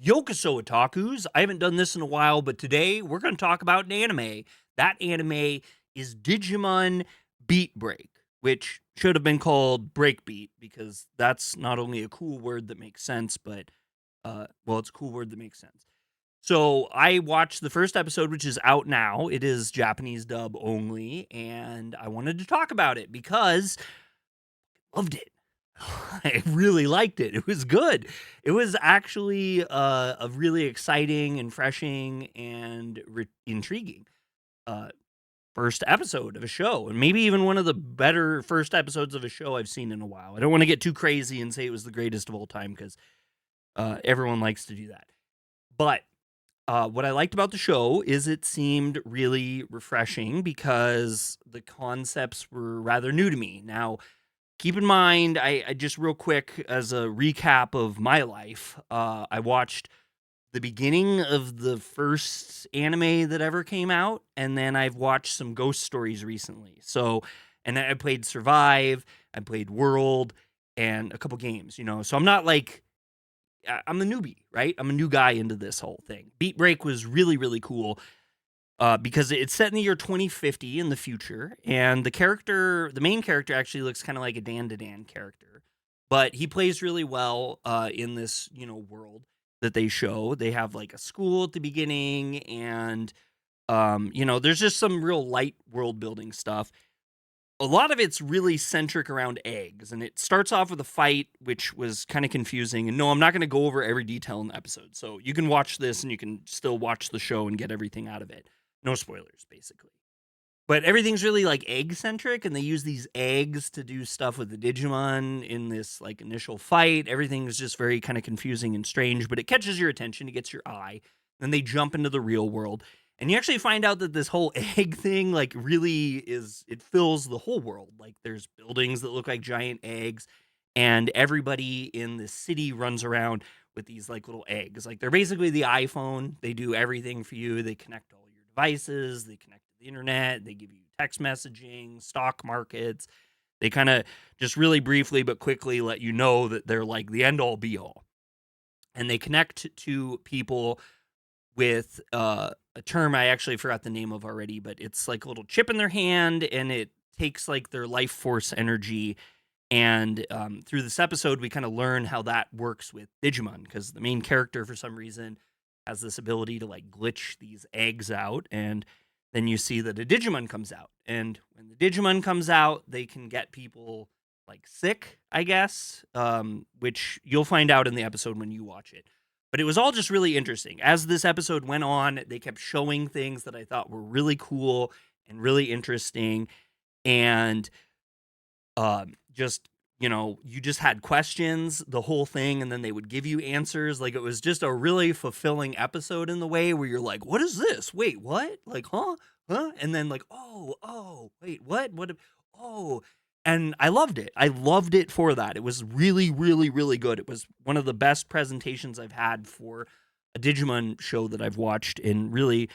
Yokoso otakus. I haven't done this in a while, but today we're going to talk about an anime. That anime is Digimon Beatbreak, which should have been called Breakbeat because that's not only a cool word that makes sense, but well, it's a cool word that makes sense. So I watched the first episode, which is out now. It is Japanese dub only, and I wanted to talk about it because I loved it. I really liked it. It was good. It was actually a really exciting and refreshing and intriguing uh, first episode of a show, and maybe even one of the better first episodes of a show I've seen in a while. I don't want to get too crazy and say it was the greatest of all time because everyone likes to do that. But what I liked about the show is it seemed really refreshing because the concepts were rather new to me. Now, keep in mind, I just real quick as a recap of my life, I watched the beginning of the first anime that ever came out, and then I've watched some ghost stories recently. So, and I played Survive, I played World, and a couple games, So I'm not like I'm a newbie, right? I'm a new guy into this whole thing. Beat Break was really, really cool because it's set in the year 2050 in the future, and the main character, actually looks kind of like a Dan to Dan character, but he plays really well in this, world that they show. They have like a school at the beginning, and there's just some real light world building stuff. A lot of it's really centric around eggs, and it starts off with a fight, which was kind of confusing. And no, I'm not going to go over every detail in the episode, so you can watch this and you can still watch the show and get everything out of it. No spoilers, basically. But everything's really like egg centric, and they use these eggs to do stuff with the Digimon in this like initial fight. Everything's just very kind of confusing and strange, but it catches your attention, it gets your eye. Then they jump into the real world, and you actually find out that this whole egg thing like really it fills the whole world. Like there's buildings that look like giant eggs, and everybody in the city runs around with these like little eggs. Like they're basically the iPhone. They do everything for you. They connect all your devices, they connect to the internet, they give you text messaging, stock markets. They kind of just really briefly but quickly let you know that they're like the end all be all. And they connect to people with a term I actually forgot the name of already, but it's like a little chip in their hand, and it takes like their life force energy. And through this episode, we kind of learn how that works with Digimon, because the main character, for some reason, has this ability to like glitch these eggs out. And then you see that a Digimon comes out. And when the Digimon comes out, they can get people like sick, I guess, which you'll find out in the episode when you watch it. But it was all just really interesting. As this episode went on, they kept showing things that I thought were really cool and really interesting. And just, you just had questions the whole thing, and then they would give you answers. Like it was just a really fulfilling episode in the way where you're like, what is this? Wait, what? Like, huh? And then like, oh, wait, what? Oh, and I loved it. I loved it for that. It was really, really, really good. It was one of the best presentations I've had for a Digimon show that I've watched, and really,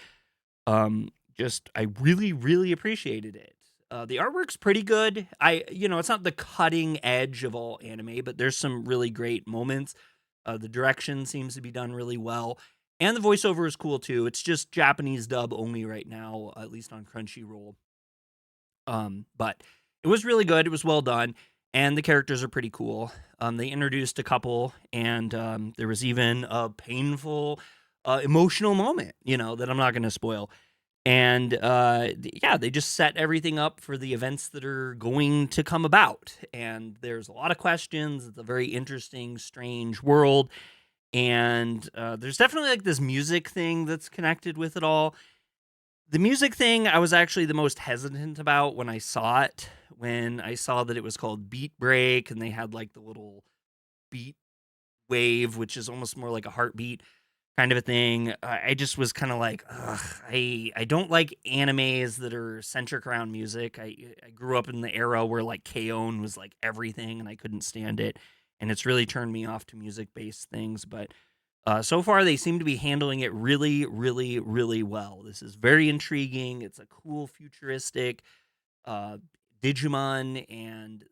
just I really, really appreciated it. The artwork's pretty good. It's not the cutting edge of all anime, but there's some really great moments. The direction seems to be done really well, and the voiceover is cool too. It's just Japanese dub only right now, at least on Crunchyroll. But it was really good. It was well done, and the characters are pretty cool. They introduced a couple, and there was even a painful, emotional moment, that I'm not going to spoil. And yeah, they just set everything up for the events that are going to come about. And there's a lot of questions. It's a very interesting, strange world. And there's definitely like this music thing that's connected with it all. The music thing, I was actually the most hesitant about when I saw it. When I saw that it was called Beat Break, and they had like the little beat wave, which is almost more like a heartbeat kind of a thing. I just was kind of like, ugh, I don't like animes that are centric around music. I grew up in the era where like K-On! Was like everything, and I couldn't stand it. And it's really turned me off to music based things. But so far, they seem to be handling it really, really, really well. This is very intriguing. It's a cool, futuristic uh, Digimon, and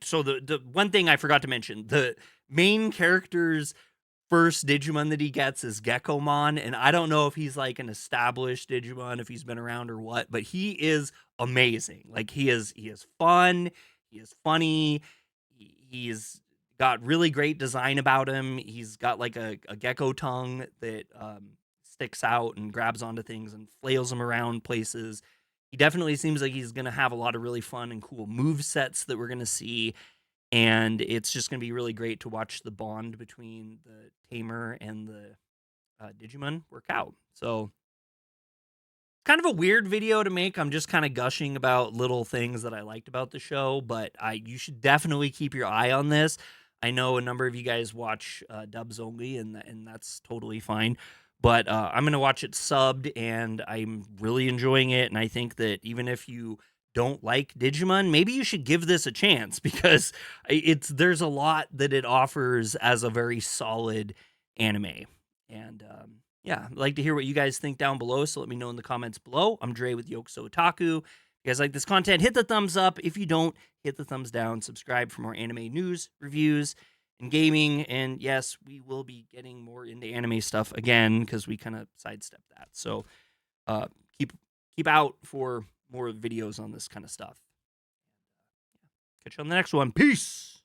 so the one thing I forgot to mention, the main characters first Digimon that he gets is Geckomon, and I don't know if he's like an established Digimon, if he's been around or what, but he is amazing. Like he is fun, he is funny, he's got really great design about him. He's got like a gecko tongue that sticks out and grabs onto things and flails them around places. He definitely seems like he's gonna have a lot of really fun and cool move sets that we're gonna see, and it's just going to be really great to watch the bond between the tamer and the Digimon work out. So, kind of a weird video to make. I'm just kind of gushing about little things that I liked about the show, but you should definitely keep your eye on this. I know a number of you guys watch dubs only, and that's totally fine. But I'm gonna watch it subbed, and I'm really enjoying it. And I think that even if you don't like Digimon, maybe you should give this a chance because there's a lot that it offers as a very solid anime. And yeah, I'd like to hear what you guys think down below. So let me know in the comments below. I'm Dre with Yokuso Otaku. If you guys like this content, hit the thumbs up. If you don't, hit the thumbs down. Subscribe for more anime news, reviews, and gaming. And yes, we will be getting more into anime stuff again because we kind of sidestepped that. So uh, keep out for more videos on this kind of stuff. Catch you on the next one. Peace.